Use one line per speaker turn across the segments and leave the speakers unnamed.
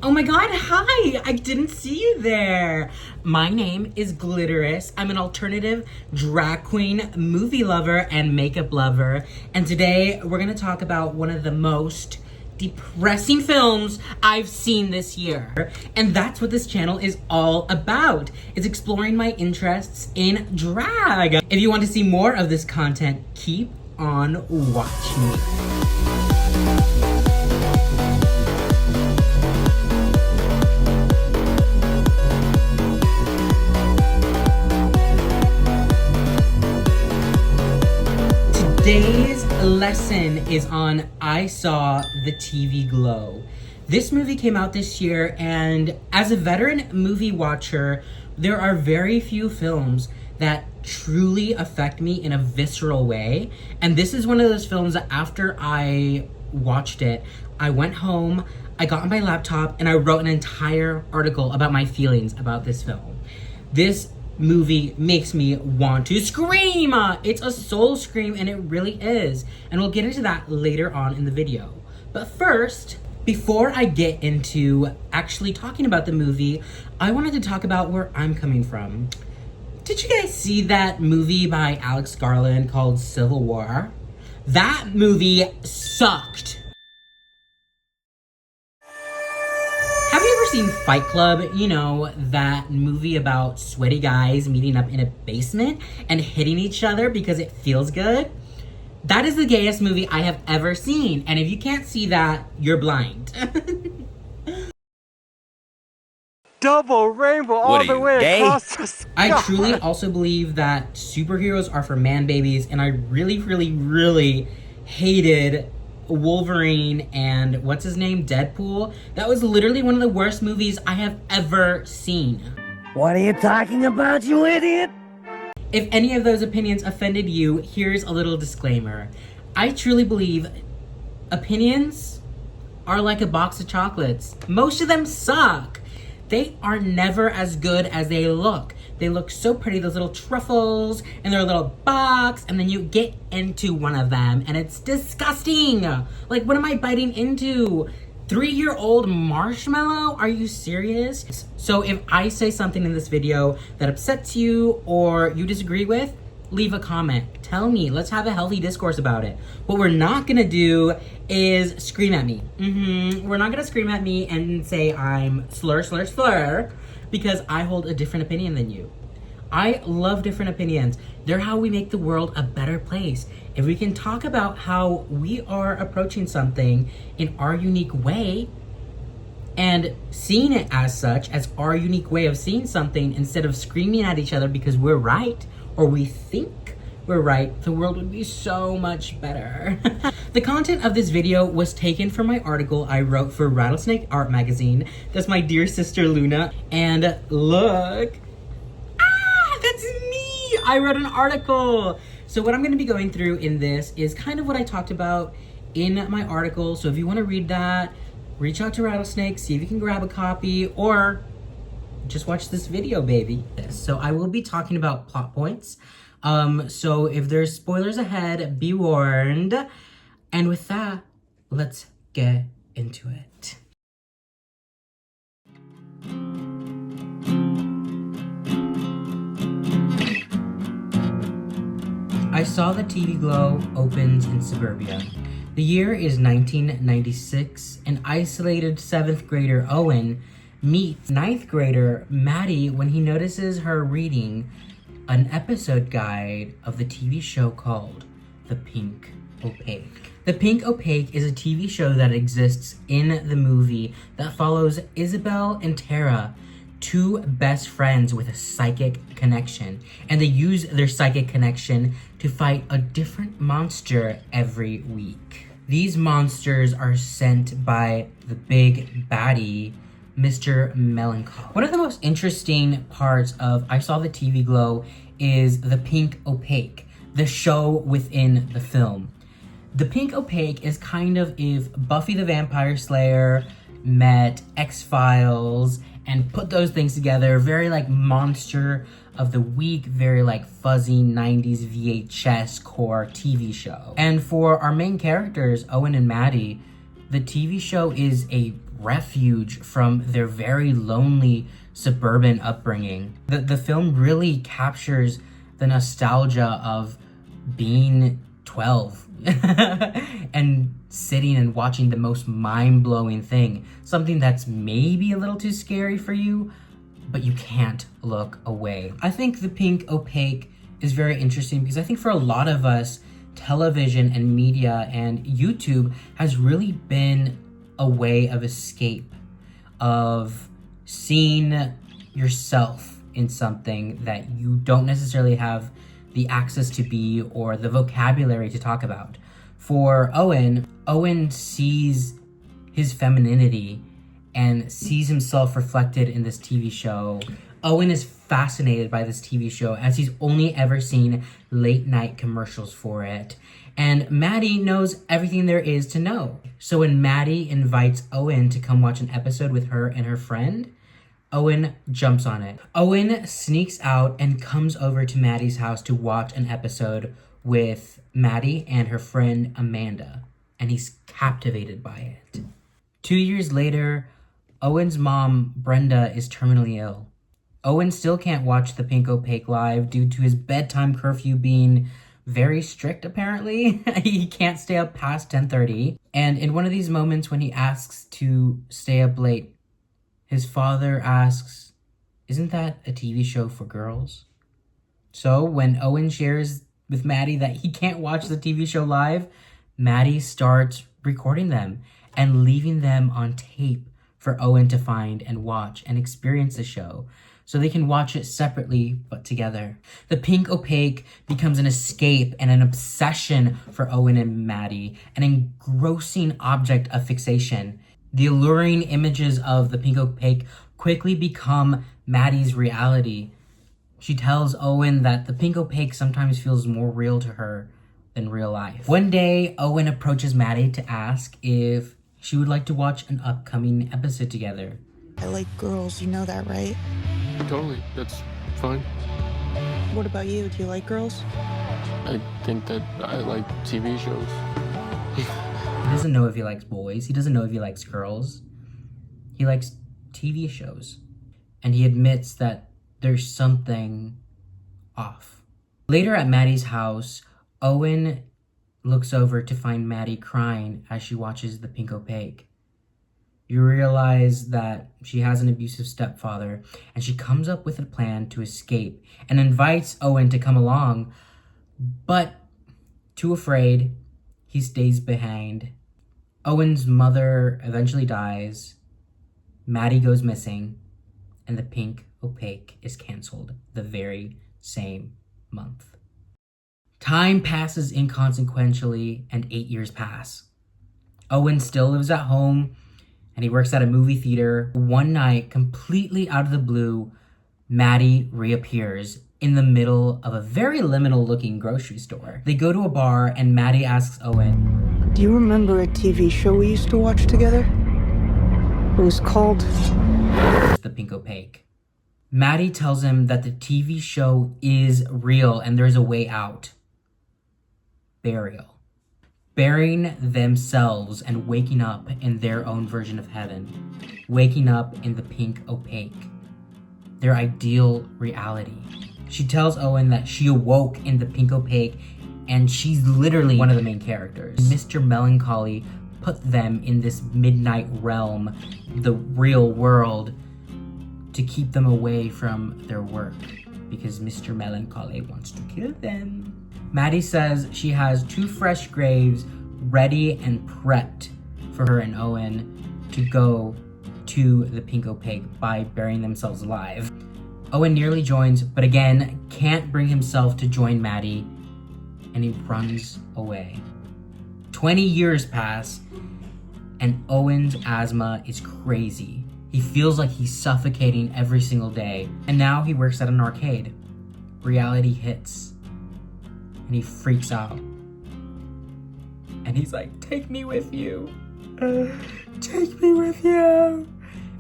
Oh my god, hi! I didn't see you there. My name is Glitterous. I'm an alternative drag queen, movie lover, and makeup lover. And today we're gonna talk about one of the most depressing films I've seen this year. And that's what this channel is all about. It's exploring my interests in drag. If you want to see more of this content, keep on watching. Today's lesson is on I Saw the TV Glow. This movie came out this year, and as a veteran movie watcher, there are very few films that truly affect me in a visceral way. And this is one of those films that after I watched it, I went home, I got on my laptop, and I wrote an entire article about my feelings about this film. This movie makes me want to scream. It's a soul scream, and it really is. And we'll get into that later on in the video. But first, before I get into actually talking about the movie, I wanted to talk about where I'm coming from. Did you guys see that movie by Alex Garland called Civil War? That movie sucked. Have you ever seen Fight Club? You know, that movie about sweaty guys meeting up in a basement and hitting each other because it feels good? That is the gayest movie I have ever seen. And if you can't see that, you're blind.
Double rainbow all the way across the sky.
I truly also believe that superheroes are for man babies, and I really hated Wolverine and what's his name, Deadpool. That was literally one of the worst movies I have ever seen.
What are you talking about, you idiot?
If any of those opinions offended you, here's a little disclaimer. I truly believe opinions are like a box of chocolates. Most of them suck. They are never as good as they look. They look so pretty, those little truffles in their little box, and then you get into one of them and it's disgusting. Like, what am I biting into? 3-year-old marshmallow? Are you serious? So if I say something in this video that upsets you or you disagree with, leave a comment. Tell me. Let's have a healthy discourse about it. What we're not gonna do is scream at me. We're not gonna scream at me and say I'm slur, because I hold a different opinion than you. I love different opinions. They're how we make the world a better place. If we can talk about how we are approaching something in our unique way and seeing it as such, as our unique way of seeing something, instead of screaming at each other because we're right or we think we're right, the world would be so much better. The content of this video was taken from my article I wrote for Rattlesnake Art Magazine. That's my dear sister Luna. And look, that's me! I wrote an article. So what I'm gonna be going through in this is kind of what I talked about in my article. So if you wanna read that, reach out to Rattlesnake, see if you can grab a copy, or just watch this video, baby. So I will be talking about plot points. So if there's spoilers ahead, be warned. And with that, let's get into it. I Saw the TV Glow opens in suburbia. The year is 1996. An isolated 7th grader, Owen, meets 9th grader Maddie when he notices her reading an episode guide of the TV show called The Pink Opaque. The Pink Opaque is a TV show that exists in the movie that follows Isabel and Tara, two best friends with a psychic connection, and they use their psychic connection to fight a different monster every week. These monsters are sent by the big baddie, Mr. Melancholy. One of the most interesting parts of I Saw the TV Glow is The Pink Opaque, the show within the film. The Pink Opaque is kind of if Buffy the Vampire Slayer met X-Files and put those things together, very like Monster of the Week, very like fuzzy 90s VHS core TV show. And for our main characters, Owen and Maddie, The TV show is a refuge from their very lonely suburban upbringing. The film really captures the nostalgia of being 12 and sitting and watching the most mind-blowing thing. Something that's maybe a little too scary for you, but you can't look away. I think The Pink Opaque is very interesting because I think for a lot of us, television and media and YouTube has really been a way of escape, of seeing yourself in something that you don't necessarily have the access to be or the vocabulary to talk about. For Owen sees his femininity and sees himself reflected in this TV show. Owen is fascinated by this TV show as he's only ever seen late night commercials for it. And Maddie knows everything there is to know. So when Maddie invites Owen to come watch an episode with her and her friend, Owen jumps on it. Owen sneaks out and comes over to Maddie's house to watch an episode with Maddie and her friend Amanda. And he's captivated by it. 2 years later, Owen's mom, Brenda, is terminally ill. Owen still can't watch The Pink Opaque live due to his bedtime curfew being very strict, apparently. He can't stay up past 10:30. And in one of these moments when he asks to stay up late, his father asks, "Isn't that a TV show for girls?" So when Owen shares with Maddie that he can't watch the TV show live, Maddie starts recording them and leaving them on tape for Owen to find and watch and experience the show, so they can watch it separately but together. The Pink Opaque becomes an escape and an obsession for Owen and Maddie, an engrossing object of fixation. The alluring images of The Pink Opaque quickly become Maddie's reality. She tells Owen that The Pink Opaque sometimes feels more real to her than real life. One day, Owen approaches Maddie to ask if she would like to watch an upcoming episode together.
I like girls, you know that, right?
Totally, that's fine.
What about you? Do you like girls?
I think that I like TV shows.
He doesn't know if he likes boys. He doesn't know if he likes girls. He likes TV shows. And he admits that there's something off. Later at Maddie's house, Owen looks over to find Maddie crying as she watches The Pink Opaque. You realize that she has an abusive stepfather, and she comes up with a plan to escape and invites Owen to come along, but too afraid, he stays behind. Owen's mother eventually dies, Maddie goes missing, and The Pink Opaque is canceled the very same month. Time passes inconsequentially, and 8 years pass. Owen still lives at home, and he works at a movie theater. One night, completely out of the blue, Maddie reappears in the middle of a very liminal-looking grocery store. They go to a bar, and Maddie asks Owen,
Do you remember a TV show we used to watch together? It was called
The Pink Opaque. Maddie tells him that the TV show is real and there's a way out. Burial. Burying themselves and waking up in their own version of heaven. Waking up in The Pink Opaque. Their ideal reality. She tells Owen that she awoke in The Pink Opaque and she's literally one of the main characters. Mr. Melancholy put them in this midnight realm, the real world, to keep them away from their work because Mr. Melancholy wants to kill them. Maddie says she has 2 fresh graves ready and prepped for her and Owen to go to The Pink Opaque by burying themselves alive. Owen nearly joins, but again, can't bring himself to join Maddie, and he runs away. 20 years pass, and Owen's asthma is crazy. He feels like he's suffocating every single day, and now he works at an arcade. Reality hits, and he freaks out. And he's like, take me with you. Take me with you.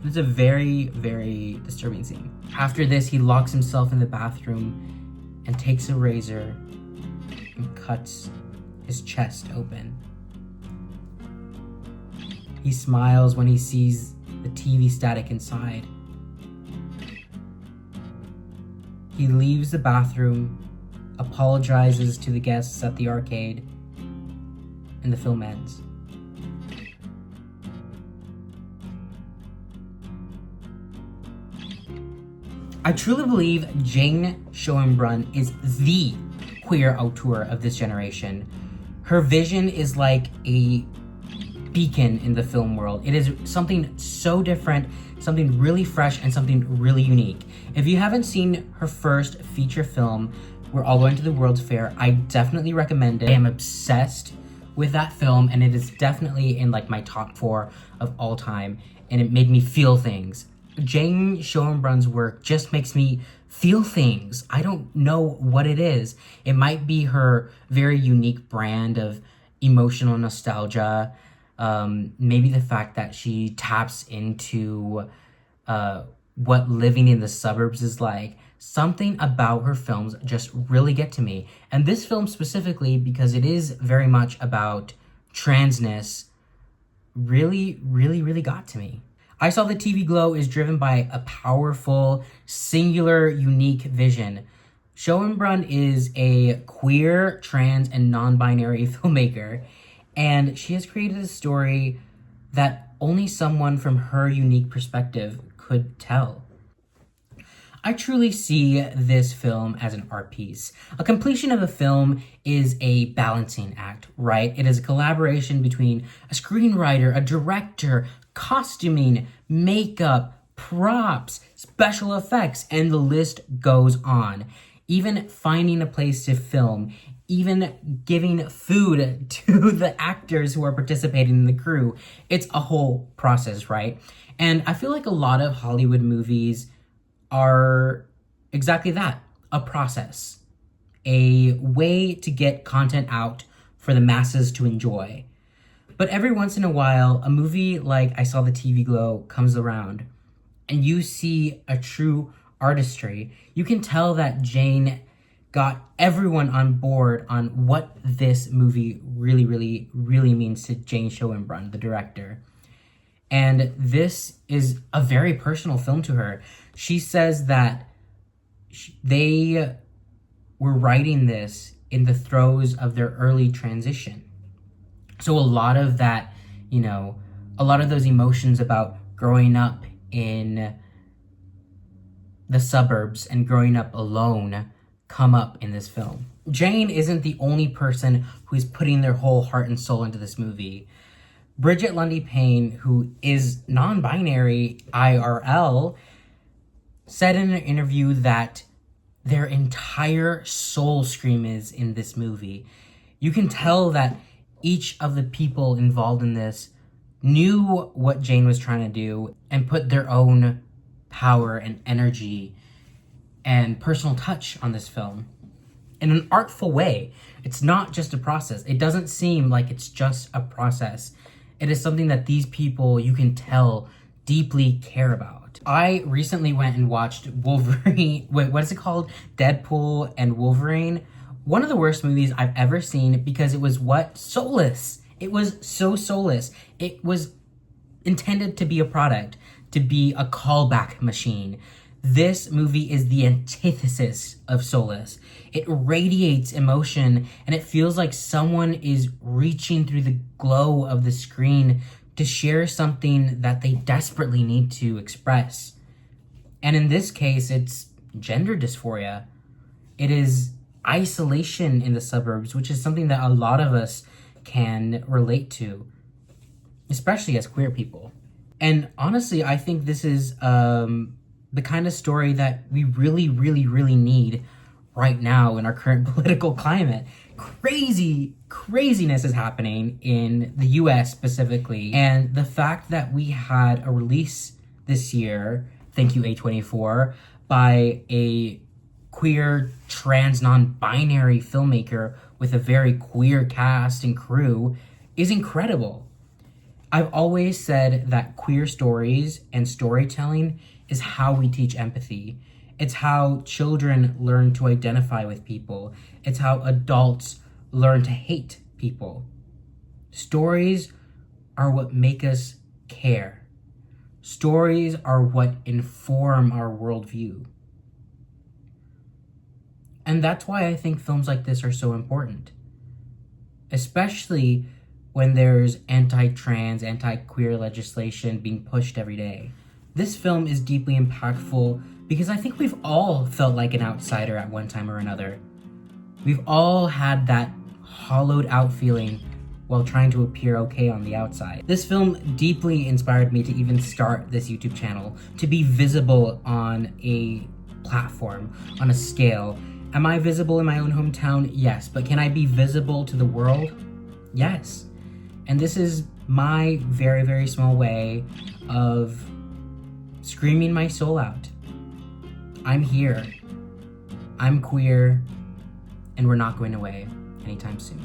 And it's a very, very disturbing scene. After this, he locks himself in the bathroom and takes a razor and cuts his chest open. He smiles when he sees the TV static inside. He leaves the bathroom, apologizes to the guests at the arcade, and the film ends. I truly believe Jane Schoenbrunn is the queer auteur of this generation. Her vision is like a beacon in the film world. It is something so different, something really fresh, and something really unique. If you haven't seen her first feature film, We're All Going to the World's Fair, I definitely recommend it. I am obsessed with that film, and it is definitely in like my top 4 of all time, and it made me feel things. Jane Schoenbrunn's work just makes me feel things. I don't know what it is. It might be her very unique brand of emotional nostalgia. Maybe the fact that she taps into what living in the suburbs is like. Something about her films just really get to me. And this film specifically, because it is very much about transness, really got to me. I Saw the TV Glow is driven by a powerful, singular, unique vision. Schoenbrunn is a queer, trans, and non-binary filmmaker, and she has created a story that only someone from her unique perspective could tell. I truly see this film as an art piece. A completion of a film is a balancing act, right? It is a collaboration between a screenwriter, a director, costuming, makeup, props, special effects, and the list goes on. Even finding a place to film, even giving food to the actors who are participating in the crew. It's a whole process, right? And I feel like a lot of Hollywood movies are exactly that, a process, a way to get content out for the masses to enjoy. But every once in a while, a movie like I Saw the TV Glow comes around, and you see a true artistry. You can tell that Jane got everyone on board on what this movie really means to Jane Schoenbrunn, the director. And this is a very personal film to her. She says that they were writing this in the throes of their early transition. So a lot of that, a lot of those emotions about growing up in the suburbs and growing up alone come up in this film. Jane isn't the only person who is putting their whole heart and soul into this movie. Bridget Lundy Payne, who is non-binary IRL, said in an interview that their entire soul scream is in this movie. You can tell that each of the people involved in this knew what Jane was trying to do and put their own power and energy and personal touch on this film in an artful way. It's not just a process. It doesn't seem like it's just a process. It is something that these people, you can tell, deeply care about. I recently went and watched Wolverine, what is it called? Deadpool and Wolverine. One of the worst movies I've ever seen because it was soulless. It was so soulless. It was intended to be a product, to be a callback machine. This movie is the antithesis of soulless. It radiates emotion, and it feels like someone is reaching through the glow of the screen to share something that they desperately need to express. And in this case, it's gender dysphoria. It is isolation in the suburbs, which is something that a lot of us can relate to, especially as queer people. And honestly, I think this is the kind of story that we really need right now in our current political climate. Craziness is happening in the US specifically. And the fact that we had a release this year, thank you A24, by a queer, trans, non-binary filmmaker with a very queer cast and crew is incredible. I've always said that queer stories and storytelling is how we teach empathy. It's how children learn to identify with people. It's how adults learn to hate people. Stories are what make us care. Stories are what inform our worldview. And that's why I think films like this are so important. Especially when there's anti-trans, anti-queer legislation being pushed every day. This film is deeply impactful because I think we've all felt like an outsider at one time or another. We've all had that hollowed out feeling while trying to appear okay on the outside. This film deeply inspired me to even start this YouTube channel, to be visible on a platform, on a scale. Am I visible in my own hometown? Yes. But can I be visible to the world? Yes. And this is my very, very small way of screaming my soul out. I'm here. I'm queer. And we're not going away anytime soon.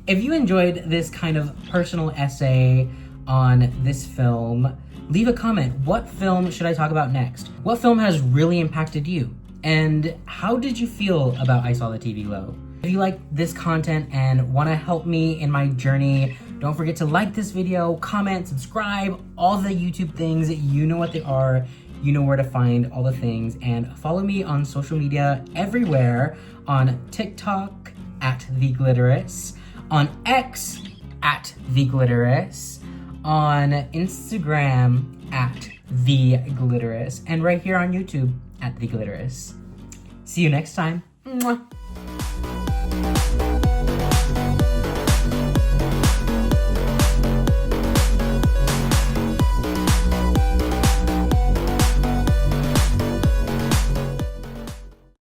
If you enjoyed this kind of personal essay on this film, leave a comment. What film should I talk about next? What film has really impacted you? And how did you feel about I Saw the TV Low? If you like this content and want to help me in my journey, don't forget to like this video, comment, subscribe, all the YouTube things. You know what they are. You know where to find all the things. And follow me on social media everywhere, on TikTok at The Glitterous, on X at The Glitterous, on Instagram at The Glitterous, and right here on YouTube at The Glitterous. See you next time. Mwah.